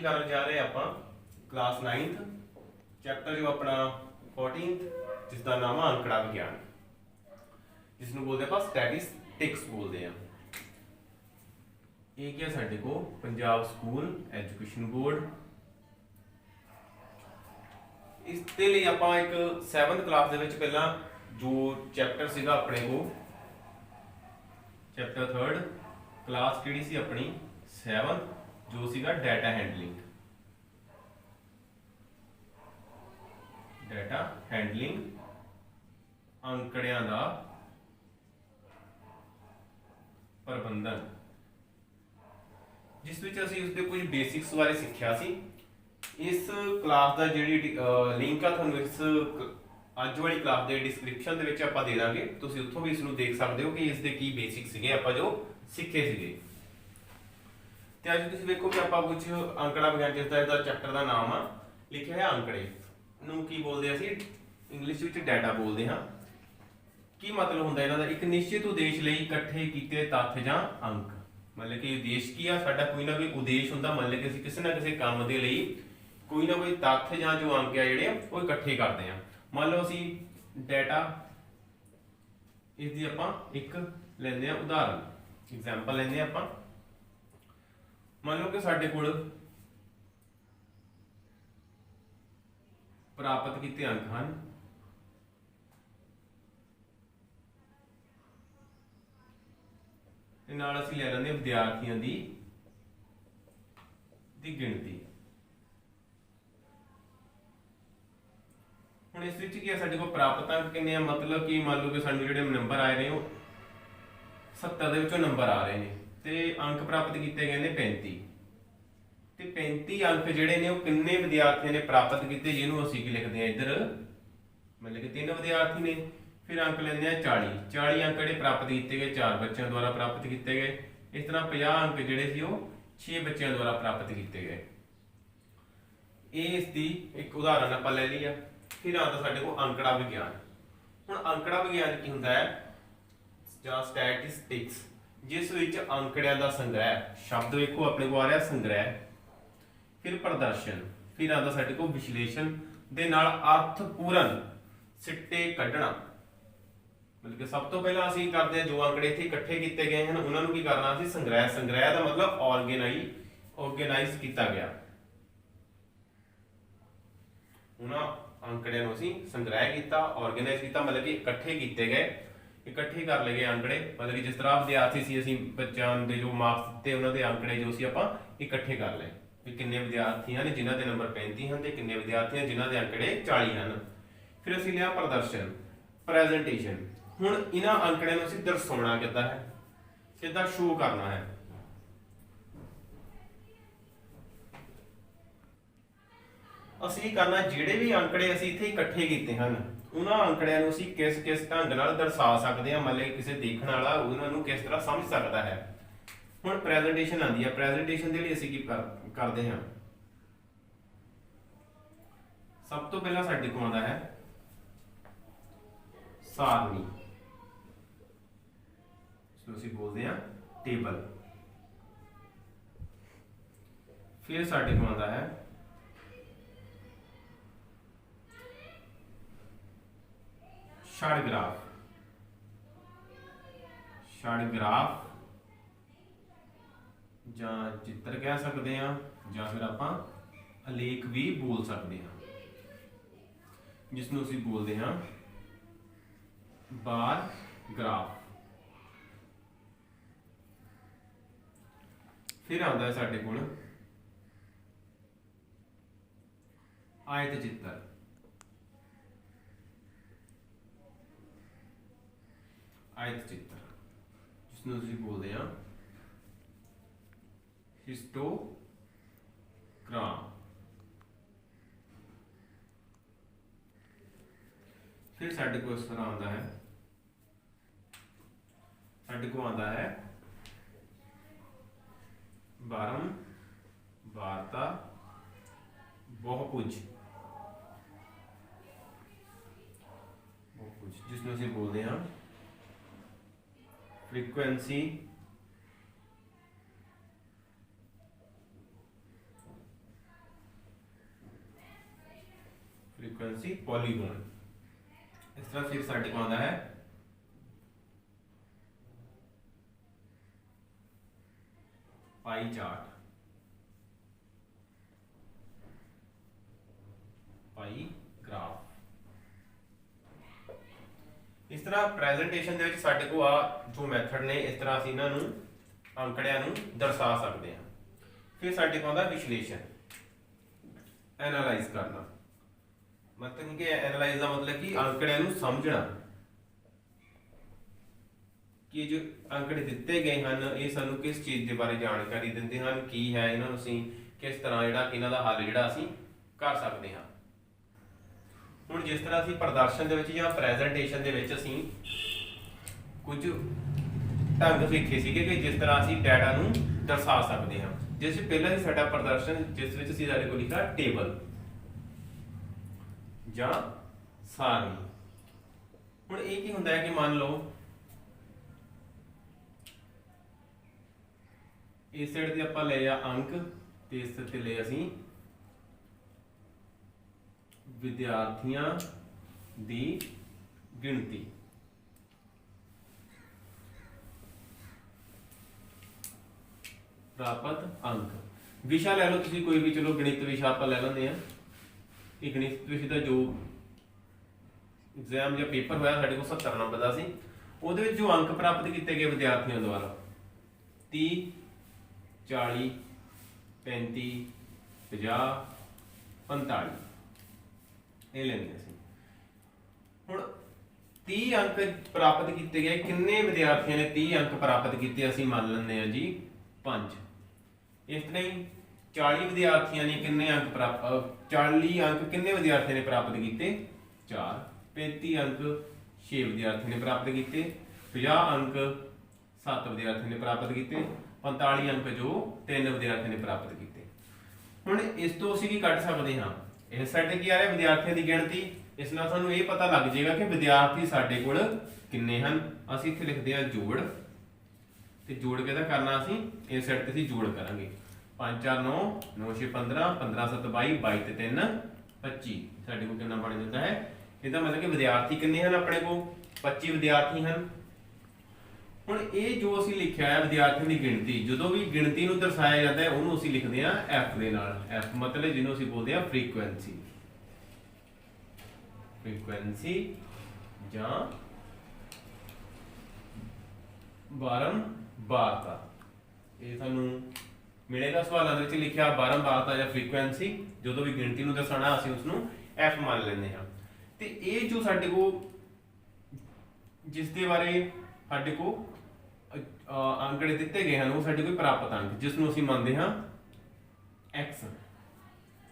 करन जा रहे आपां क्लास 9th चैप्टर जो अपना 14th जिसका नाम है अंकड़ा विज्ञान, जिसनों बोलते हैं स्टैटिस्टिक्स बोलते हैं। एक है साडे को पंजाब स्कूल एजुकेशन बोर्ड। इसके लिए आपां एक 7th क्लास दे विच पहला जो चैप्टर सीगा अपने को चैप्टर 3rd क्लास किहड़ी सी अपनी 7th जो सीगा डाटा हैंडलिंग। डाटा हैंडलिंग अंकड़ियां दा प्रबंधन, जिस विच असीं उसदे कुछ बेसिक्स बारे सीखिया सी। इस क्लास का जिहड़ी लिंक आ तुहानूं इस अज वाली क्लास के डिस्क्रिप्शन दे विच आपां दे दांगे, तुसीं उत्थों भी इसनूं देख सकते हो कि इसके की बेसिक सीगे आपां जो सीखे सीगे। ते अज तुसीं वेखो कि आपां कुछ अंकड़ा विज्ञान जिसदा इसदा चैप्टर का नाम आ लिखिया है अंकड़े नूं की बोलदे असीं इंग्लिश विच डाटा बोलदे हां। की मतलब हुंदा इन्हां दा एक निश्चित उद्देश लई इकट्ठे कीते तत्थ जां अंक, मतलब कि उद्देश की आ साडा कोई ना कोई उद्देश हुंदा, मतलब कि असीं किसी ना किसी काम दे लई कोई ना कोई तत्थ जां जो अंक आ जिहड़े वो इकट्ठे करते हैं। मान लो असीं डाटा इसकी आपां एक लैंदे आ उदाहरण एग्जाम्पल लैंदे आपां। मान लो कि साडे कोल प्राप्त किए अंक हैं नाल असीं ले लैंदे विद्यार्थियों की गिणती। हुण इस विच की है साडे कोल प्राप्त अंक किन्ने, मतलब कि मान लो कि सानूं जिहड़े नंबर आए ने 70 दे विचों नंबर आ रहे हैं ते अंक प्राप्त किए गए ने 35 ते 35 अंक जिहड़े ने किन्ने विद्यार्थियों ने प्राप्त किए, जिन्होंने असीं की लिखते हैं इधर मतलब कि 3 विद्यार्थी ने। फिर अंक लेंदे हैं 40 अंक जिहड़े प्राप्त किए गए 4 बच्चों द्वारा प्राप्त किए गए। इस तरह 50 अंक जिहड़े सी 6 बच्चों द्वारा प्राप्त किए गए। ये इसकी एक उदाहरण आपां ले ली है। फिर आता साडे को अंकड़ा विज्ञान। हुण अंकड़ा विज्ञान की हुंदा है जां स्टैटिस्टिक्स, जिस विच अंकड़ियां दा संग्रह, शब्द वेखो अपने को आ रहा संग्रह, फिर प्रदर्शन, फिर आता साडे को विश्लेषण दे नाल अर्थपूर्ण सिट्टे कढना। मतलब कि सब तो पहला असीं करते हैं जो अंकड़े इत्थे इकट्ठे किए गए हैं उन्होंने की करना असीं संग्रह। संग्रह का मतलब ऑर्गेनाइज किया गया। उन्हां अंकड़ियां नूं असीं संग्रह किया ऑर्गेनाइज किया, मतलब कि इकट्ठे किए गए, इकट्ठे कर ले गए अंकड़े। मतलब कि जिस तरह विद्यार्थी सी असीं बच्चों के जो मार्क्स दिते उन्होंने अंकड़े जो सी आपां इकट्ठे कर लए भी किन्ने विद्यार्थी हैं जिन्हां दे नंबर 35 हैं ते किन्ने विद्यार्थी हैं जिन्हां दे अंकड़े 40 हैं। फिर असीं लिया प्रदर्शन प्रेजेंटेशन। हुण इन्हां अंकड़ियां नूं असीं दर्शाउणा किद्दां है, किद्दां शो करना है। असीं करना जिहड़े भी अंकड़े असीं इत्थे इकट्ठे कीते हैं उन्हां अंकड़ियां नूं असीं किस किस ढंग नाल दर्शा सकते हैं, मतलब कि किसी देखण वाला उन्हां नूं किस तरह समझ सकता है। हुण प्रेजेंटेशन आती है, प्रेजेंटेशन के लिए असीं की करते हैं। सब तो पहला साडे कोल आउंदा है सारणी, इसनूं असीं बोलते हैं टेबल। फिर साडे कोल आउंदा है षडग्राफ। षडग्राफ जां चित्र कह सकते हैं जां फिर आपां आलेख भी बोल सकते हैं, जिसनूं असीं बोलते हैं बार ग्राफ। फिर आता है साडे कोल आयत चित्र। आयत चित्र जिसनूं असीं बोलते हैं हिस्टोग्राम। फिर साडे को इस तरह आता है, साडे को आता है बारंबारता बहुभुज, जिसमें से बोलते हैं फ्रीक्वेंसी फ्रीक्वेंसी पॉलीगॉन। इस तरह फिर साडे को आंदा है पाई चार्ट, पाई ग्राफ। इस तरह प्रेजेंटेशन दे विच साडे को आ जो मैथड ने इस तरह असीं इन्हां नूं अंकड़ियां नूं दर्शा सकते हैं। फिर साडे को आंदा विश्लेषण, एनालाइज करना। मतलब कि एनालाइज का मतलब कि अंकड़ियां नूं समझना कि जो अंकड़े दिते गए हैं ये सानू किस चीज़ के बारे जानकारी दिंदे हैं, की है इन्हां नूं असीं किस तरह जिहड़ा इन्हां दा हल जिहड़ा असीं कर सकते हैं। हुण जिस तरह असीं प्रदर्शन दे विच जां प्रेजेंटेशन दे विच असीं कुछ ढंग सीखे सीगे कि जिस तरह असीं डाटा नूं दर्शा सकते हैं। जिस पहला ही साडा प्रदर्शन जिस विच असीं साडे कोल लिखा टेबल जां सारणी। हुण ये की हुंदा है कि मान लो इस साइड ते आपां ले आ अंक ते इस ते ले असीं विद्यार्थियों दी गिनती। प्राप्त अंक विषय ले लो तुसीं कोई भी, चलो गणित विषय आपां ले लैंदे आ। ये गणित विषय का जो एग्जाम या पेपर होया साडे को 70 नंबर का सी, उहदे विच जो अंक प्राप्त किए गए विद्यार्थियों द्वारा 30 40 35 50 45 ये लेंगे सी। हुण 30 अंक प्राप्त किए गए, किन्ने विद्यार्थियों ने 30 अंक प्राप्त किए असीं मान लैंदे आ जी 5। इस तरह ही 40 विद्यार्थियों ने किन्ने अंक प्राप्त 40 अंक किन्ने विद्यार्थियों ने प्राप्त किए 4। 35 अंक 6 विद्यार्थियों ने प्राप्त किए। 50 अंक 7 विद्यार्थियों ने प्राप्त किए। 45 अंक जो 3 विद्यार्थियों ने प्राप्त किए। हुण इस तो असीं की कढ सकते हाँ, इस साइड की आ रहा विद्यार्थियों की गिणती, इस नाल सानूं ये पता लग जाएगा कि विद्यार्थी साडे कोल किन्ने हन। असीं इत्थे लिखदे हां जोड़, ते जोड़ किहदा करना असीं इस साइड ते असीं जोड़ करांगे। 5 4 9 9 6 15 15 7 22 22 ते 3 25 साडे कोल कितना बन जाता है। इसदा मतलब कि विद्यार्थी किन्ने हन अपने को 25 विद्यार्थी हन। हुण ये जो असीं लिखिआ है विद्यार्थियों की गिणती, जदों भी गिणती नूं दर्शाया जाता है उहनूं असीं लिखदे हां एफ दे नाल। एफ मतलब जिहनूं असीं बोलदे हां फ्रीक्वेंसी, फ्रीक्वेंसी जां बारंबारता। ये सानूं मिलेगा सवालों दे विच लिखिआ बारंबारता जां फ्रीक्वेंसी, जदों भी गिणती नूं दर्शाना असीं उसनूं एफ मान लैंदे हां। ते ये जो साडे को जिस दे बारे साडे को अंकड़े दिते गए हैं वो साडे कोई प्राप्त अंक जिसनों असीं मानते हाँ एक्स,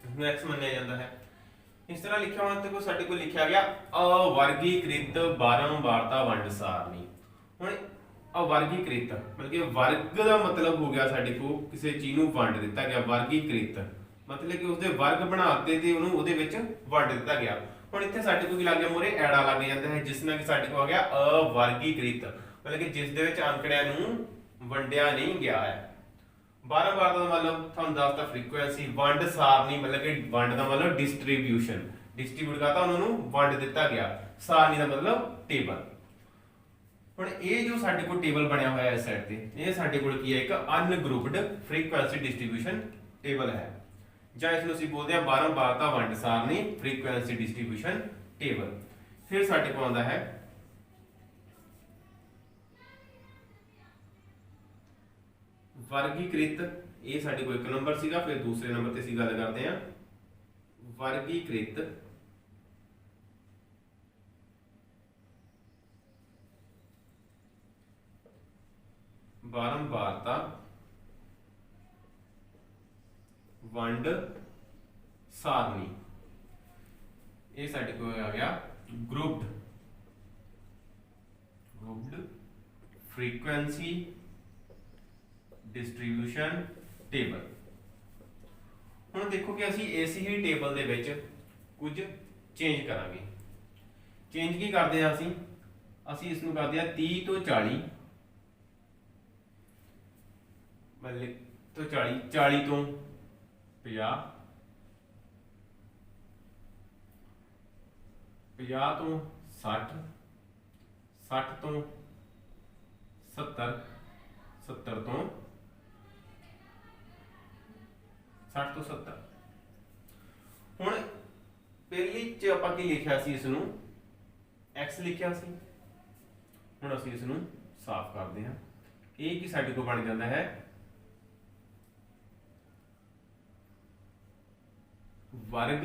इसमें एक्स मन्निया जाता है। इस तरह लिखा होना तो साडे को लिखा गया अवर्गीकृत बारंबारता वंड सारणी। हुण अवर्गीकृत मतलब कि वर्ग का मतलब हो गया साडे को किसी चीज नूं वंड दिता गया। वर्गीकृत मतलब कि उसके वर्ग बनाते ते उहनूं उहदे विच वंड दिता गया। हुण इत्थे साडे को की लग गया मोरे एड़ा लग जाता है, जिस नाल कि साडे को आ गया अवर्गीकृत मतलब कि जिस दे विच अंकड़ियां नूं वंडिया नहीं गया है। बारंबारता का मतलब तुहानूं दसता फ्रीक्वेंसी, वंड सारणी मतलब कि वंड का मतलब डिस्ट्रीब्यूशन, डिस्ट्रीब्यूट करता उन्होंने वंड दिता गया। सारणी का मतलब टेबल। हुण ये जो साडे कोल टेबल बनया होया है इस साइड ते, ये साडे कोल की है एक अनग्रुप्ड फ्रीक्वेंसी डिस्ट्रीब्यूशन टेबल है, जां इसनूं असीं बोलदे हां बारंबारता वंड सारणी फ्रीक्वेंसी डिस्ट्रीब्यूशन टेबल। फिर साडे कोल आंदा है वर्गीकृत। ये साडे कोल 1 नंबर सीगा, फिर दूसरे नंबर ते असीं गल करदे हां वर्गीकृत बारंबारता वंड सारणी। ये साडे कोल आ गया ग्रुप्ड फ्रीक्वेंसी डिस्ट्रीब्यूशन टेबल। हुण देखो कि असीं इस ही टेबल दे विच कुछ चेंज करांगे। चेंज की करदे हां असीं इसनूं करदे हां 30 तो 40 मतलब तो 40 40 तो 50 50 ਤੋਂ 60, 60 ਤੋਂ 70, 70 ਤੋਂ 60 ਤੋਂ 70। ਹੁਣ ਪਹਿਲੀ ਚ ਆਪਾਂ ਕੀ ਲਿਖਿਆ ਸੀ, ਇਸ ਨੂੰ x ਲਿਖਿਆ ਸੀ। ਹੁਣ ਅਸੀਂ ਇਸ ਨੂੰ ਸਾਫ਼ ਕਰਦੇ ਹਾਂ। ਇਹ ਕੀ ਸਾਡੇ ਕੋਲ ਬਣ ਜਾਂਦਾ ਹੈ वर्ग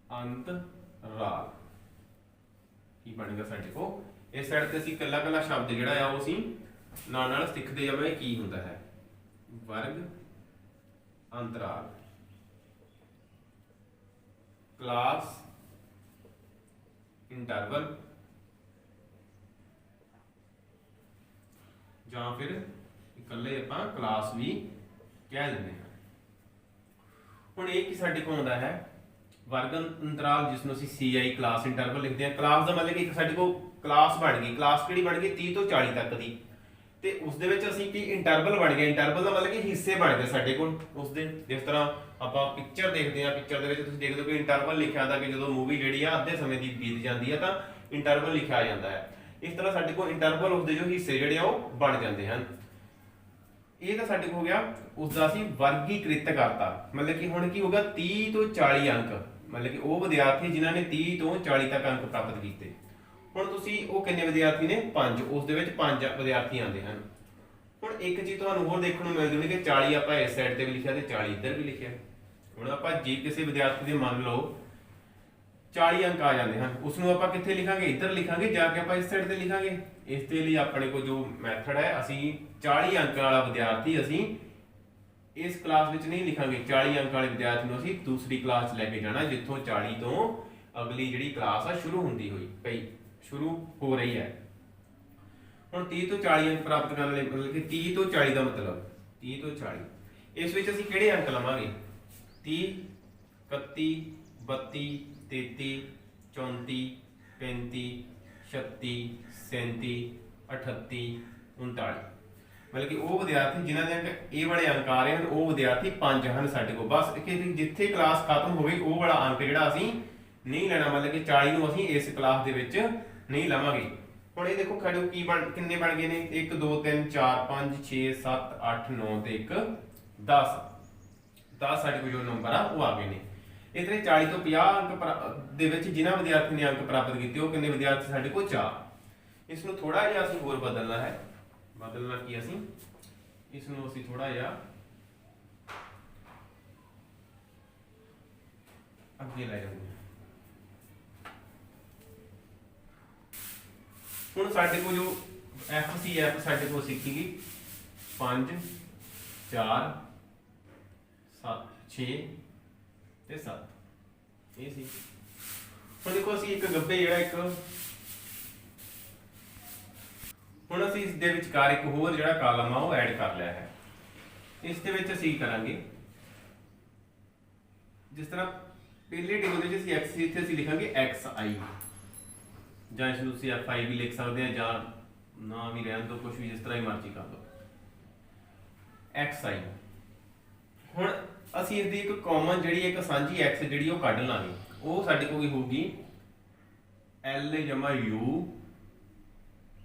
अंतराल। की बनेगा साडे को इस साइड ते असीं कल्ला कल्ला शब्द जिहड़ा आ वो असीं नाल नाल सिੱਖਦੇ जावांगे की हुंदा है। वर्ग अंतराल क्लास इंटरवल जां फिर इकल्ले आपां क्लास भी कह दिंदे हां। ਹੁਣ ਇਹ ਕੀ ਸਾਡੇ ਕੋਲ ਆਉਂਦਾ ਹੈ वर्ग अंतराल, जिसनों ਅਸੀਂ CI क्लास इंटरवल लिखते हैं। क्लास ਦਾ मतलब ਕਿ ਸਾਡੇ ਕੋਲ क्लास ਬਣ ਗਈ। क्लास ਕਿਹੜੀ ਬਣ ਗਈ 30 ਤੋਂ 40 ਤੱਕ ਦੀ, ਤੇ ਉਸ ਦੇ ਵਿੱਚ ਅਸੀਂ ਕੀ ਇੰਟਰਵਲ ਬਣ ਗਿਆ। ਇੰਟਰਵਲ ਦਾ ਮਤਲਬ ਕਿ ਹਿੱਸੇ ਬਣ ਗਏ ਸਾਡੇ ਕੋਲ ਉਸ ਦੇ। ਜਿਸ ਤਰ੍ਹਾਂ ਆਪਾਂ ਪਿਕਚਰ ਦੇਖਦੇ ਆ, ਪਿਕਚਰ ਦੇ ਵਿੱਚ ਤੁਸੀਂ ਦੇਖਦੇ ਹੋ ਕਿ ਇੰਟਰਵਲ ਲਿਖਿਆ ਹੁੰਦਾ ਕਿ ਜਦੋਂ ਮੂਵੀ ਜਿਹੜੀ ਆ ਅੱਧੇ ਸਮੇਂ ਦੀ ਬੀਤ ਜਾਂਦੀ ਆ ਤਾਂ ਇੰਟਰਵਲ ਲਿਖਿਆ ਜਾਂਦਾ ਹੈ। ਇਸ ਤਰ੍ਹਾਂ ਸਾਡੇ ਕੋਲ ਇੰਟਰਵਲ ਉਸ ਦੇ ਜੋ ਹਿੱਸੇ ਜਿਹੜੇ ਆ ਉਹ ਬਣ ਜਾਂਦੇ ਹਨ। ਇਹ ਤਾਂ ਸਾਡੇ ਕੋਲ ਹੋ ਗਿਆ ਉਸਦਾ ਅਸੀਂ ਵਰਗੀਕ੍ਰਿਤ ਕਰਤਾ। ਮਤਲਬ ਕਿ ਹੁਣ ਕੀ ਹੋਗਾ 30 ਤੋਂ 40 ਅੰਕ, ਮਤਲਬ ਕਿ ਉਹ ਵਿਦਿਆਰਥੀ ਜਿਨ੍ਹਾਂ ਨੇ 30 ਤੋਂ 40 ਤੱਕ ਅੰਕ ਪ੍ਰਾਪਤ ਕੀਤੇ। ਹੁਣ ਤੁਸੀਂ ਉਹ ਕਿੰਨੇ ਵਿਦਿਆਰਥੀ ਨੇ 5, ਉਸ ਦੇ ਵਿੱਚ 5 ਵਿਦਿਆਰਥੀ ਆਉਂਦੇ ਹਨ। ਹੁਣ ਇੱਕ ਚੀਜ਼ ਤੁਹਾਨੂੰ ਹੋਰ ਦੇਖਣ ਨੂੰ ਮਿਲ ਜੂਗੀ ਕਿ 40 ਆਪਾਂ ਇਸ ਸਾਈਡ ਤੇ ਵੀ ਲਿਖਿਆ ਤੇ 40 ਇੱਧਰ ਵੀ ਲਿਖਿਆ। ਹੁਣ ਆਪਾਂ ਜੇ ਕਿਸੇ ਵਿਦਿਆਰਥੀ ਦੇ ਮੰਨ ਲਓ 40 ਅੰਕ ਆ ਜਾਂਦੇ ਹਨ, ਉਸ ਨੂੰ ਆਪਾਂ ਕਿੱਥੇ ਲਿਖਾਂਗੇ ਇੱਧਰ ਲਿਖਾਂਗੇ, ਜਾ ਕੇ ਆਪਾਂ ਇਸ ਸਾਈਡ ਤੇ ਲਿਖਾਂਗੇ। ਇਸ ਦੇ ਲਈ ਆਪਣੇ ਕੋਲ ਜੋ ਮੈਥਡ ਹੈ, ਅਸੀਂ 40 ਅੰਕਾਂ ਵਾਲਾ ਵਿਦਿਆਰਥੀ ਅਸੀਂ ਇਸ ਕਲਾਸ ਵਿੱਚ ਨਹੀਂ ਲਿਖਾਂਗੇ। 40 ਅੰਕ ਵਾਲੇ ਵਿਦਿਆਰਥੀ ਨੂੰ ਅਸੀਂ ਦੂਸਰੀ ਕਲਾਸ ਲੈ ਕੇ ਜਾਣਾ, ਜਿੱਥੋਂ 40 ਤੋਂ ਅਗਲੀ ਜਿਹੜੀ ਕਲਾਸ ਆ ਸ਼ੁਰੂ ਹੁੰਦੀ ਹੋਈ ਪਈ ਸ਼ੁਰੂ ਹੋ ਰਹੀ ਹੈ। ਹੁਣ 30 ਤੋਂ 40 ਅੰਕ ਪ੍ਰਾਪਤ ਕਰਨ ਲਈ ਮਤਲਬ ਕਿ 30 ਤੋਂ 40 ਦਾ ਮਤਲਬ 30 ਤੋਂ 40, ਇਸ ਵਿੱਚ ਅਸੀਂ ਕਿਹੜੇ ਅੰਕ ਲਵਾਂਗੇ 30, 31, 32, 33, 34, 35, 36, 37, 38, 39। मतलब कि वो विद्यार्थी जिन्हों के अंक ए वाले अंक आ रहे हैं वो विद्यार्थी 5 हैं साडे कोल। बस जिथे क्लास खत्म हो गई वो वाला अंक जिहड़ा असीं नहीं लेना, मतलब कि 40 नूं असीं इस क्लास दे विच नहीं लवांगे। हुण ये देखो खड़े की किन्ने बन गए ने 1 2 3 4 5 6 7 8 9 ते 1 10 साडे कोल जो नंबर आ वो आ गए ने। इस तरह 40 तो 50 अंक दे विच जिन्हां विद्यार्थी ने अंक प्राप्त कीते वो किन्ने विद्यार्थी साडे कोल 4। इसनूं थोड़ा जिहा असीं होर बदलना है। बदलना की असीं इसनूं असीं थोड़ा जिहा अगे लै जाऊंगे। हुण साडे कोल जो एफ सी एफ साडे कोल सीखीगी 5 4 7 6 ते 7 ये सी। हुण देखो असीं एक गब्बे जिहड़ा एक ਹੁਣ ਅਸੀਂ ਇਸ ਦੇ ਵਿਚਕਾਰ ਇੱਕ ਹੋਰ ਜਿਹੜਾ ਕਾਲਮ ਆ ਉਹ ਐਡ ਕਰ ਲਿਆ ਹੈ। ਇਸ ਦੇ ਵਿੱਚ ਅਸੀਂ ਕਰਾਂਗੇ ਜਿਸ ਤਰ੍ਹਾਂ ਪਹਿਲੇ ਟੇਬਲ ਵਿੱਚ ਅਸੀਂ x ਇੱਥੇ ਅਸੀਂ ਲਿਖਾਂਗੇ xi, ਜਾਂ ਇਸ ਨੂੰ ਤੁਸੀਂ fi ਵੀ ਲਿਖ ਸਕਦੇ ਆ ਜਾਂ ਨਾ ਵੀ ਰਹਿਣ ਦਿਓ, ਕੁਝ ਵੀ ਜਿਸ ਤਰ੍ਹਾਂ ਹੀ ਮਰਜ਼ੀ ਕਰ ਲਓ xi। ਹੁਣ ਅਸੀਂ ਇਸ ਦੀ ਇੱਕ ਕਾਮਨ ਜਿਹੜੀ ਇੱਕ ਸਾਂਝੀ x ਜਿਹੜੀ ਉਹ ਕੱਢ ਲਾਂਗੇ। ਉਹ ਸਾਡੇ ਕੋਲ ਕੀ ਹੋਊਗੀ l ਜਮਾ u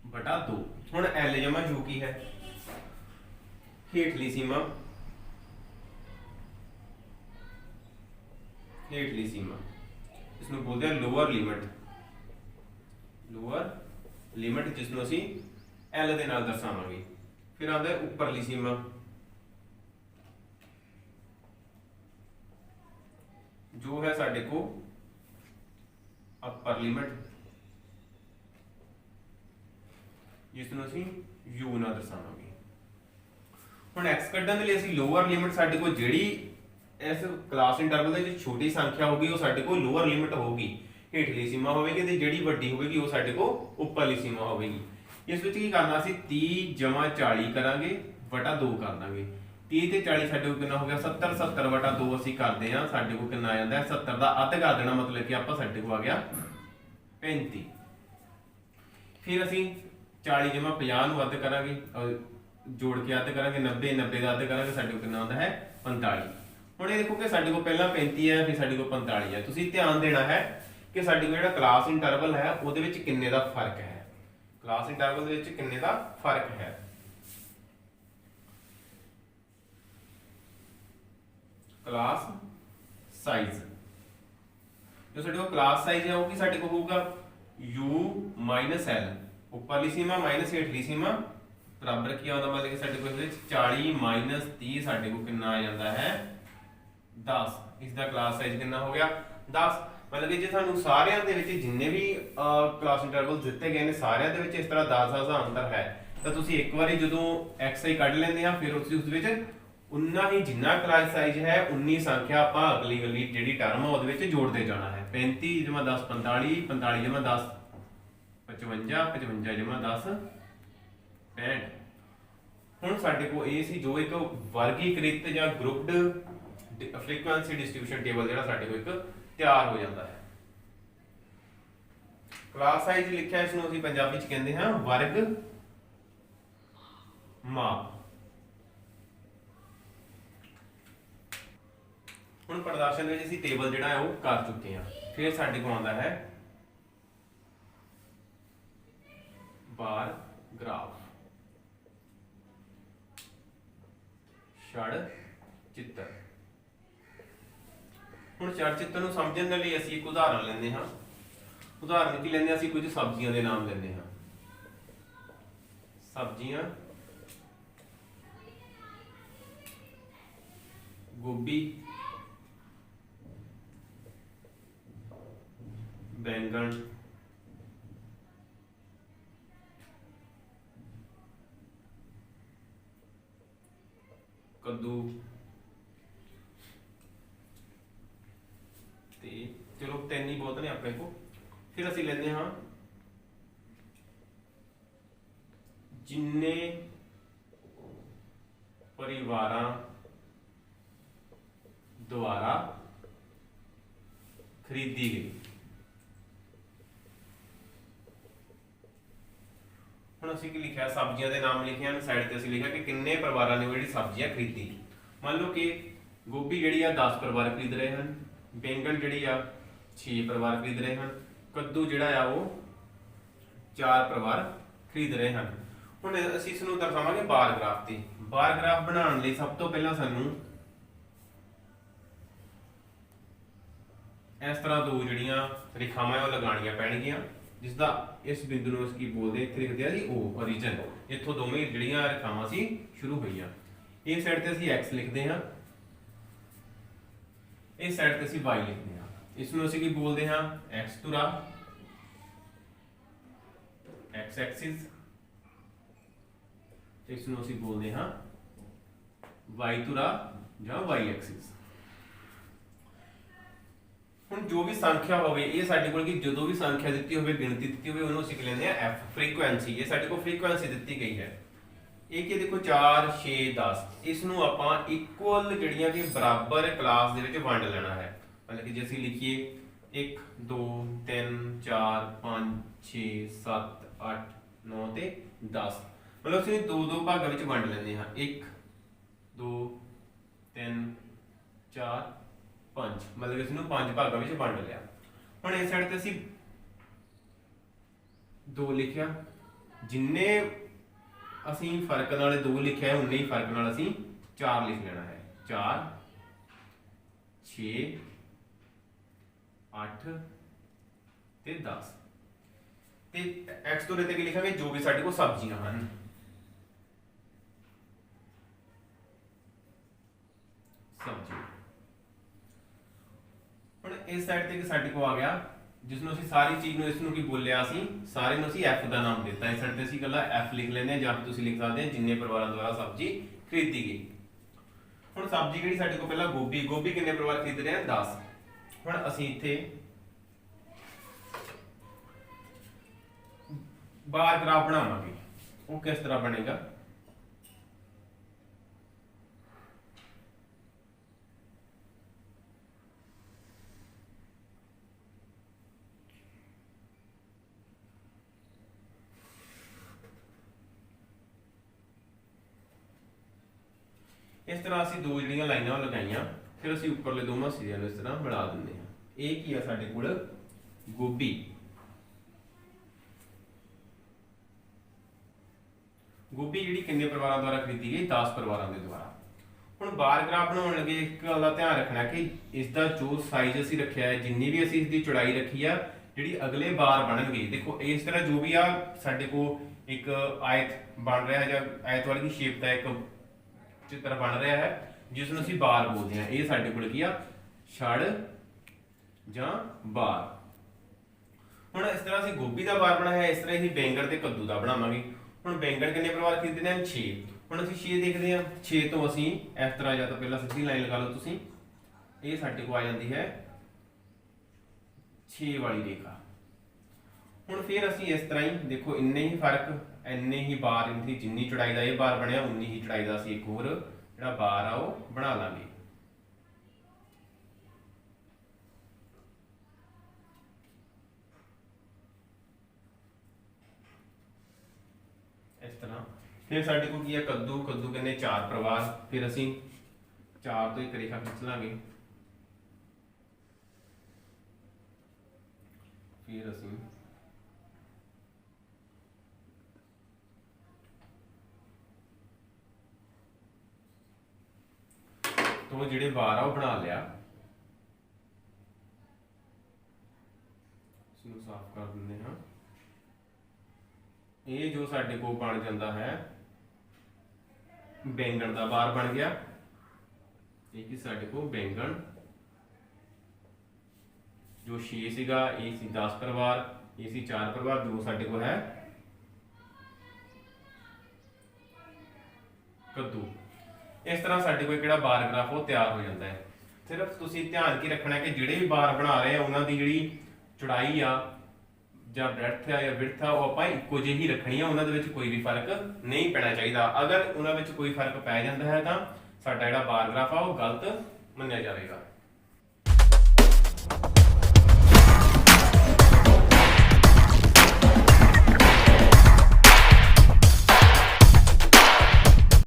बटा 2। ਹੁਣ l जमा u की है हेठली सीमा, हेठली सीमा इसमें बोलते हैं लोअर लिमिट, लोअर लिमिट जिसਨੂੰ ਅਸੀਂ l ਦੇ ਨਾਲ ਦਰਸਾਵਾਂਗੇ। ਫਿਰ ਆਉਂਦਾ ਹੈ ਉੱਪਰਲੀ ਸੀਮਾ ਜੋ ਹੈ ਸਾਡੇ ਕੋ ਅਪਰ ਲਿਮਿਟ ਜਿਸਨੂੰ ਅਸੀਂ u ਨਾਲ ਦਰਸਾਵਾਂਗੇ। ਹੁਣ x ਕੱਢਣ ਦੇ ਲਈ ਅਸੀਂ ਲੋਅਰ ਲਿਮਿਟ ਸਾਡੇ ਕੋਲ ਜਿਹੜੀ ਇਸ ਕਲਾਸ ਇੰਟਰਵਲ ਦੇ ਵਿੱਚ ਛੋਟੀ ਸੰਖਿਆ ਹੋਗੀ ਉਹ ਸਾਡੇ ਕੋਲ ਲੋਅਰ ਲਿਮਿਟ ਹੋਊਗੀ, ਹੇਠਲੀ ਸੀਮਾ ਹੋਵੇਗੀ, ਤੇ ਜਿਹੜੀ ਵੱਡੀ ਹੋਵੇਗੀ ਉਹ ਸਾਡੇ ਕੋਲ ਉੱਪਰਲੀ ਸੀਮਾ ਹੋਵੇਗੀ। ਇਸ ਵਿੱਚ ਕੀ ਕਰਨਾ ਅਸੀਂ 30 ਜਮਾ 40 ਕਰਾਂਗੇ ਵਟਾ 2 ਕਰ ਦਾਂਗੇ। 30 ਤੇ 40 ਸਾਡੇ ਕੋਲ ਕਿੰਨਾ ਹੋ ਗਿਆ 70, 70 ਵਟਾ 2 ਅਸੀਂ ਕਰਦੇ ਹਾਂ, ਸਾਡੇ ਕੋਲ ਕਿੰਨਾ ਆ ਜਾਂਦਾ ਹੈ 70 ਦਾ ਅੱਧ ਕਰ ਦੇਣਾ, ਮਤਲਬ ਕਿ ਆਪਾਂ ਸਾਡੇ ਕੋਲ ਆ ਗਿਆ 35। ਫਿਰ ਅਸੀਂ 40 ਜਮਾ 50 ਨੂੰ ਅੱਧ ਕਰਾਂਗੇ, ਜੋੜ ਕੇ ਅੱਧ ਕਰਾਂਗੇ 90, 90 ਦਾ ਅੱਧ ਕਰਾਂਗੇ, ਸਾਡੇ ਕੋਲ ਕਿੰਨਾ ਆਉਂਦਾ ਹੈ 45। ਹੁਣ ਇਹ ਦੇਖੋ ਕਿ ਸਾਡੇ ਕੋਲ ਪਹਿਲਾਂ 35 ਹੈ, ਫਿਰ ਸਾਡੇ ਕੋਲ 45 ਹੈ। ਤੁਸੀਂ ਧਿਆਨ ਦੇਣਾ ਹੈ ਕਿ ਸਾਡੇ ਕੋਲ ਜਿਹੜਾ ਕਲਾਸ ਇੰਟਰਵਲ ਹੈ ਉਹਦੇ ਵਿੱਚ ਕਿੰਨੇ ਦਾ ਫਰਕ ਹੈ। ਕਲਾਸ ਇੰਟਰਵਲ ਦੇ ਵਿੱਚ ਕਿੰਨੇ ਦਾ ਫਰਕ ਹੈ। ਕਲਾਸ ਸਾਈਜ਼, ਜੋ ਸਾਡੇ ਕੋਲ ਕਲਾਸ ਸਾਈਜ਼ ਹੈ ਉਹ ਕੀ ਸਾਡੇ ਕੋਲ ਹੋਊਗਾ u - l, ਉੱਪਰਲੀ ਸੀਮਾ ਮਾਈਨਸ ਹੇਠਲੀ ਸੀਮਾ ਬਰਾਬਰ ਕੀ ਆਉਂਦਾ, ਮਤਲਬ ਕਿ ਸਾਡੇ ਕੋਲ ਇਹਦੇ ਵਿੱਚ 40 - 30 ਸਾਡੇ ਕੋਲ ਕਿੰਨਾ ਆ ਜਾਂਦਾ ਹੈ 10। ਇਸ ਦਾ ਕਲਾਸ ਸਾਈਜ਼ ਕਿੰਨਾ ਹੋ ਗਿਆ 10। ਮਤਲਬ ਕਿ ਜੇ ਸਾਨੂੰ ਸਾਰਿਆਂ ਦੇ ਵਿੱਚ ਜਿੰਨੇ ਵੀ ਕਲਾਸ ਇੰਟਰਵਲ ਦਿੱਤੇ ਗਏ ਨੇ ਸਾਰਿਆਂ ਦੇ ਵਿੱਚ ਇਸ ਤਰ੍ਹਾਂ 10 ਦਾ ਅੰਤਰ ਹੈ, ਤਾਂ ਤੁਸੀਂ ਇੱਕ ਵਾਰੀ ਜਦੋਂ xi ਕੱਢ ਲੈਂਦੇ ਆ ਫਿਰ ਉਸ ਵਿੱਚ ਉਨਾ ਹੀ ਜਿੰਨਾ ਕਲਾਸ ਸਾਈਜ਼ ਹੈ ਉਨੀ ਸੰਖਿਆ ਆਪਾਂ ਅਗਲੀ ਜਿਹੜੀ ਟਰਮ ਆ ਉਹਦੇ ਵਿੱਚ ਜੋੜਦੇ ਜਾਣਾ ਹੈ। 35 + 10 45, 45 + 10 55, 55 + 10 65। ਹੁਣ ਸਾਡੇ ਕੋਲ ਇਹ ਸੀ ਜੋ ਇੱਕ ਵਰਗੀਕ੍ਰਿਤ ਜਾਂ ਗਰੁੱਪਡ ਫ੍ਰੀਕੁਐਂਸੀ ਡਿਸਟ੍ਰੀਬਿਊਸ਼ਨ ਟੇਬਲ ਜਿਹੜਾ ਸਾਡੇ ਕੋਲ ਇੱਕ ਤਿਆਰ ਹੋ ਜਾਂਦਾ ਹੈ। ਕਲਾਸ ਸਾਈਜ਼ ਲਿਖਿਆ, ਇਸ ਨੂੰ ਅਸੀਂ ਪੰਜਾਬੀ ਚ ਕਹਿੰਦੇ ਹਾਂ ਵਰਗ ਮਾਪ। ਹੁਣ ਪ੍ਰਦਰਸ਼ਨ ਵਿੱਚ ਅਸੀਂ ਟੇਬਲ ਜਿਹੜਾ ਹੈ ਉਹ ਕਰ ਚੁੱਕੇ ਹਾਂ। ਫਿਰ ਸਾਡੇ ਕੋਲ ਆਉਂਦਾ ਹੈ ਬਾਰ ਗ੍ਰਾਫ, ਛੜ ਚਿੱਤਰ। ਹੁਣ ਛੜ ਚਿੱਤਰ ਨੂੰ ਸਮਝਣ ਦੇ ਲਈ ਅਸੀਂ ਇੱਕ ਉਦਾਹਰਨ ਲੈਂਦੇ ਹਾਂ। ਉਦਾਹਰਨ ਕੀ ਲੈਂਦੇ ਹਾਂ, ਅਸੀਂ ਕੁਝ ਸਬਜ਼ੀਆਂ ਦੇ ਨਾਮ ਲੈਂਦੇ ਹਾਂ। ਸਬਜ਼ੀਆਂ ਗੋਭੀ, बैंगन, कद्दू, ते चलो 3 ही बहुत ने अपने को। फिर असी लेने हाँ जिन्ने परिवारां द्वारा खरीदी गई। ਹੁਣ ਅਸੀਂ ਕੀ ਲਿਖਿਆ, ਸਬਜ਼ੀਆਂ ਦੇ ਨਾਮ ਲਿਖੇ ਹਨ। ਸਾਈਡ ਤੇ ਅਸੀਂ ਲਿਖਿਆ ਕਿ ਕਿੰਨੇ ਪਰਿਵਾਰਾਂ ਨੇ ਜਿਹੜੀ ਸਬਜ਼ੀਆਂ ਖਰੀਦੀ। ਮੰਨ ਲਓ ਕਿ ਗੋਭੀ ਜਿਹੜੀ ਆ 10 ਪਰਿਵਾਰ ਖਰੀਦ ਰਹੇ ਹਨ, ਬੈਂਗਣ ਜਿਹੜੀ ਆ 6 ਪਰਿਵਾਰ ਖਰੀਦ ਰਹੇ ਹਨ, ਕੱਦੂ ਜਿਹੜਾ ਆ ਉਹ 4 ਪਰਿਵਾਰ ਖਰੀਦ ਰਹੇ ਹਨ। ਹੁਣ ਅਸੀਂ ਇਸ ਨੂੰ ਦਰਸਾਵਾਂਗੇ ਬਾਰ ਗ੍ਰਾਫ ਤੇ। ਬਾਰ ਗ੍ਰਾਫ ਬਣਾਉਣ ਲਈ ਸਭ ਤੋਂ ਪਹਿਲਾਂ ਸਾਨੂੰ ਇਸ ਤਰ੍ਹਾਂ ਦੋ ਜਿਹੜੀਆਂ ਰੇਖਾਵਾਂ ਉਹ ਲਗਾਉਣੀਆਂ ਪੈਣਗੀਆਂ, ਜਿਸ ਦਾ ਇਸ ਬਿੰਦੂ ਨੂੰ ਅਸੀਂ ਕੀ ਬੋਲਦੇ, ਇੱਥੇ ਲਿਖਦੇ ਆ ਜੀ O, origin। ਇੱਥੋਂ ਦੋਵੇਂ ਜਿਹੜੀਆਂ ਰੇਖਾਵਾਂ ਸੀ ਸ਼ੁਰੂ ਹੋਈਆਂ। ਇਸ ਸਾਈਡ ਤੇ ਅਸੀਂ x ਲਿਖਦੇ ਹਾਂ, ਇਸ ਸਾਈਡ ਤੇ ਅਸੀਂ y ਲਿਖਦੇ ਹਾਂ। ਇਸ ਨੂੰ ਅਸੀਂ ਕੀ ਬੋਲਦੇ ਹਾਂ x ਧੁਰਾ, x ਐਕਸਿਸ। ਇਸ ਨੂੰ ਅਸੀਂ ਬੋਲਦੇ ਹਾਂ y ਧੁਰਾ ਜਾਂ y ਐਕਸਿਸ। ਹੁਣ ਜੋ ਵੀ ਸੰਖਿਆ ਹੋਵੇ, ਇਹ ਸਾਡੇ ਕੋਲ ਕਿ ਜਦੋਂ ਵੀ ਸੰਖਿਆ ਦਿੱਤੀ ਹੋਵੇ, ਗਿਣਤੀ ਦਿੱਤੀ ਹੋਵੇ, ਉਹਨੂੰ ਅਸੀਂ ਲੈਂਦੇ ਆ f, ਫ੍ਰੀਕੁਐਂਸੀ। ਇਹ ਸਾਡੇ ਕੋਲ ਫ੍ਰੀਕੁਐਂਸੀ ਦਿੱਤੀ ਗਈ ਹੈ। ਇਹ ਕਿ ਦੇਖੋ 4 6 10, ਇਸ ਨੂੰ ਆਪਾਂ ਇਕੁਅਲ ਜਿਹੜੀਆਂ ਕਿ ਬਰਾਬਰ ਕਲਾਸ ਦੇ ਵਿੱਚ ਵੰਡ ਲੈਣਾ ਹੈ। ਮਤਲਬ ਕਿ ਜੇ ਅਸੀਂ ਲਿਖੀਏ 1 2 3 4 5 6 7 8 9 ਤੇ 10, ਮਤਲਬ ਅਸੀਂ ਦੋ ਭਾਗਾਂ ਵਿੱਚ ਵੰਡ ਲੈਂਦੇ ਹਾਂ। 1 2 3 4 5, ਮਤਲਬ ਇਸ ਨੂੰ 5 ਭਾਗਾਂ ਵਿੱਚ ਵੰਡ ਲਿਆ। ਹੁਣ ਇਸ ਸਾਈਡ ਤੇ ਅਸੀਂ 2 ਲਿਖਿਆ, ਜਿੰਨੇ ਅਸੀਂ ਫਰਕ ਨਾਲ 2 ਲਿਖਿਆ ਹੈ ਉਨੇ ਹੀ ਫਰਕ ਨਾਲ ਅਸੀਂ 4 ਲਿਖ ਲੈਣਾ ਹੈ। 4 6 8 ਤੇ 10 ਤੇ x ਤੋਂ ਤੇ ਕੀ ਲਿਖਾਂਗੇ, ਜੋ ਵੀ ਸਾਡੇ ਕੋਲ ਸਬਜ਼ੀਆਂ ਹਨ। ਸਬਜ਼ੀ ਹੁਣ ਇਸ ਸਾਈਡ ਤੇ ਸਾਡੇ ਕੋਲ ਆ ਗਿਆ, ਜਿਸ ਨੂੰ ਅਸੀਂ ਸਾਰੀ ਚੀਜ਼ ਨੂੰ, ਇਸ ਨੂੰ ਕੀ ਬੋਲਿਆ, ਅਸੀਂ ਸਾਰੇ ਨੂੰ ਅਸੀਂ f ਦਾ ਨਾਮ ਦਿੱਤਾ। ਇਸ ਸਾਈਡ ਤੇ ਅਸੀਂ ਇਕੱਲਾ f ਲਿਖ ਲੈਂਦੇ ਹਾਂ, ਜਾਂ ਫਿਰ ਤੁਸੀਂ ਲਿਖ ਸਕਦੇ ਹੋ ਜਿੰਨੇ ਪਰਿਵਾਰਾਂ ਦੁਆਰਾ ਸਬਜ਼ੀ ਖਰੀਦੀ ਗਈ। ਹੁਣ ਸਬਜ਼ੀ ਕਿਹੜੀ ਸਾਡੇ ਕੋਲ, ਪਹਿਲਾਂ ਗੋਭੀ। ਗੋਭੀ ਕਿੰਨੇ ਪਰਿਵਾਰ ਖਰੀਦ ਰਹੇ ਆ 10। ਹੁਣ ਅਸੀਂ ਇੱਥੇ ਬਾਰ ਗ੍ਰਾਫ ਬਣਾਵਾਂਗੇ। ਉਹ ਕਿਸ ਤਰ੍ਹਾਂ ਬਣੇਗਾ, ਇਸ ਤਰ੍ਹਾਂ ਅਸੀਂ ਦੋ ਜਿਹੜੀਆਂ ਲਾਈਨਾਂ ਲਗਾਈਆਂ। ਫਿਰ ਅਸੀਂ ਉੱਪਰਲੇ ਦੋਵਾਂ ਸਿਰਿਆਂ ਨੂੰ ਇਸ ਤਰ੍ਹਾਂ ਮਿਲਾ ਦਿੰਦੇ ਹਾਂ। ਇਹ ਕੀ ਆ ਸਾਡੇ ਕੋਲ ਗੋਭੀ। ਗੋਭੀ ਜਿਹੜੀ ਕਿੰਨੇ ਪਰਿਵਾਰਾਂ ਦੁਆਰਾ ਖਰੀਦੀ ਗਈ? 10 ਪਰਿਵਾਰਾਂ ਦੇ ਦੁਆਰਾ। ਹੁਣ ਬਾਰ ਗ੍ਰਾਫ ਬਣਾਉਣ ਲੱਗੇ ਇੱਕ ਗੱਲ ਦਾ ਧਿਆਨ ਰੱਖਣਾ ਕਿ ਇਸ ਦਾ ਜੋ ਸਾਈਜ਼ ਅਸੀਂ ਰੱਖਿਆ ਹੈ, ਜਿੰਨੀ ਵੀ ਅਸੀਂ ਇਸ ਦੀ ਚੌੜਾਈ ਰੱਖੀ ਆ, ਜਿਹੜੀ ਅਗਲੇ ਬਾਰ ਬਣਨਗੇ, ਦੇਖੋ ਇਸ ਤਰ੍ਹਾਂ ਜੋ ਵੀ ਆ ਸਾਡੇ ਕੋਲ ਇੱਕ ਆਇਤ ਬਣ ਰਿਹਾ ਜਾਂ ਆਇਤ ਵਾਲੀ ਸ਼ੇਪ ਦਾ ਇੱਕ ਚਿੱਤਰ ਬਣ ਰਿਹਾ ਹੈ, ਜਿਸ ਨੂੰ ਅਸੀਂ ਬਾਰ ਬੋਲਦੇ ਹਾਂ। ਇਹ ਸਾਡੇ ਕੋਲ ਕੀ ਆ? ਛੜ ਜਾਂ ਬਾਰ। ਹੁਣ ਇਸ ਤਰ੍ਹਾਂ ਅਸੀਂ ਗੋਭੀ ਦਾ ਬਾਰ ਬਣਾਇਆ, ਇਸ ਤਰ੍ਹਾਂ ਹੀ ਬੈਂਗਣ ਤੇ ਕੱਦੂ ਦਾ ਬਣਾਵਾਂਗੇ। ਹੁਣ ਬੈਂਗਣ ਕਿੰਨੇ ਪਰਿਵਾਰ ਖਰੀਦਦੇ ਨੇ? 6। ਹੁਣ ਅਸੀਂ 6 ਦੇਖਦੇ ਹਾਂ। 6 ਤੋਂ ਅਸੀਂ ਇਸ ਤਰ੍ਹਾਂ ਜਾਂ ਤਾਂ ਪਹਿਲਾਂ ਸਿੱਧੀ ਲਾਈਨ ਲਗਾ ਲਓ ਤੁਸੀਂ, ਇਹ ਸਾਡੇ ਕੋਲ ਆ ਜਾਂਦੀ ਹੈ 6 ਵਾਲੀ ਰੇਖਾ। ਹੁਣ ਫਿਰ ਅਸੀਂ ਇਸ ਤਰ੍ਹਾਂ ਹੀ ਦੇਖੋ, ਇੰਨੇ ਹੀ ਫਰਕ, ਇੰਨੇ ਹੀ ਬਾਰ, ਇੰਨੀ ਜਿੰਨੀ ਚੌੜਾਈ ਦਾ ਇਹ ਬਾਰ ਬਣਿਆ ਉਨੀ ਹੀ ਚੌੜਾਈ ਦਾ ਅਸੀਂ ਇੱਕ ਹੋਰ ਜਿਹੜਾ ਬਾਰ ਆ ਉਹ ਬਣਾ ਲਾਂਗੇ। ਇਸ ਤਰ੍ਹਾਂ ਫਿਰ ਸਾਡੇ ਕੋਲ ਕੀ ਹੈ? ਕੱਦੂ। ਕੱਦੂ ਕਿੰਨੇ? 4 ਪਰਿਵਾਰ। ਫਿਰ ਅਸੀਂ 4 ਤੋਂ ਇੱਕ ਰੇਖਾ ਖਿੱਚ ਲਾਂਗੇ। ਫਿਰ ਅਸੀਂ ਤੋਂ ਜਿਹੜੇ ਬਾਰ ਆ ਉਹ ਬਣਾ ਲਿਆ। ਇਸ ਨੂੰ ਸਾਫ਼ ਕਰ ਦਿੰਦੇ ਹਾਂ। ਇਹ ਜੋ ਸਾਡੇ ਕੋਲ ਬਣ ਜਾਂਦਾ ਹੈ ਬੈਂਗਣ ਦਾ ਬਾਰ ਬਣ ਗਿਆ। ਇਹ ਕੀ ਸਾਡੇ ਕੋਲ ਬੈਂਗਣ ਜੋ 6 ਸੀਗਾ, ਇਹ ਸੀ 10 ਪਰਿਵਾਰ, ਇਹ ਸੀ 4 ਪਰਿਵਾਰ, ਜੋ ਸਾਡੇ ਕੋਲ ਹੈ ਕੱਦੂ। ਇਸ ਤਰ੍ਹਾਂ ਸਾਡੇ ਕੋਲ ਕਿਹੜਾ ਬਾਰ ਗ੍ਰਾਫ ਉਹ ਤਿਆਰ ਹੋ ਜਾਂਦਾ ਹੈ। ਸਿਰਫ ਤੁਸੀਂ ਧਿਆਨ ਕੀ ਰੱਖਣਾ ਕਿ ਜਿਹੜੇ ਵੀ ਬਾਰ ਬਣਾ ਰਹੇ ਆ ਉਹਨਾਂ ਦੀ ਜਿਹੜੀ ਚੌੜਾਈ ਆ ਜਾਂ ਬ੍ਰੈਡਥ ਆ ਜਾਂ ਵਿਡਥ ਆ ਉਹ ਆਪਾਂ ਇੱਕੋ ਜਿਹੀ ਹੀ ਰੱਖਣੀ ਆ, ਉਹਨਾਂ ਦੇ ਵਿੱਚ ਕੋਈ ਵੀ ਫਰਕ ਨਹੀਂ ਪੈਣਾ ਚਾਹੀਦਾ। ਅਗਰ ਉਹਨਾਂ ਵਿੱਚ ਕੋਈ ਫਰਕ ਪੈ ਜਾਂਦਾ ਹੈ ਤਾਂ ਸਾਡਾ ਜਿਹੜਾ ਬਾਰ ਗ੍ਰਾਫ ਆ ਉਹ ਗਲਤ ਮੰਨਿਆ ਜਾਵੇਗਾ।